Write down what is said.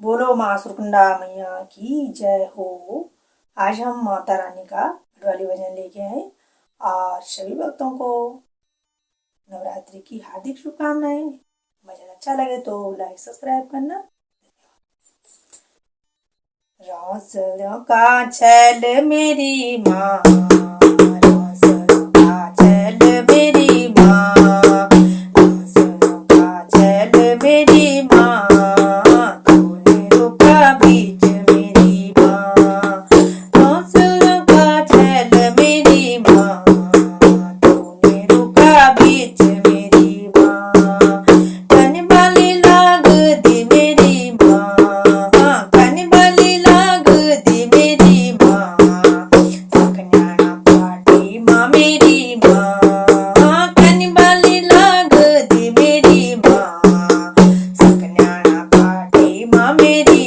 बोलो माँ सुरकुंडा मैया की जय हो। आज हम माता रानी का गढ़वाली भजन लेके आए और सभी भक्तों को नवरात्रि की हार्दिक शुभकामनाएं। भजन अच्छा लगे तो लाइक सब्सक्राइब करना। रौंसलों का छैल मेरी माँ, रौंसलों का छैल मेरी माँ, रौंसलों का छैल मेरी माँ, तूने रोका बीच मेरी माँ। रौंसलों का छैल मेरी माँ, तूने रोका बीच मेरी माँ। कन बाली लाग दी मेरी माँ, कन बाली लाग दी मेरी माँ, सकन्याणा पाटी माँ मेरी माँ, कन बाली लाग दी मेरी माँ, सकन्याणा पाटी माँ मेरी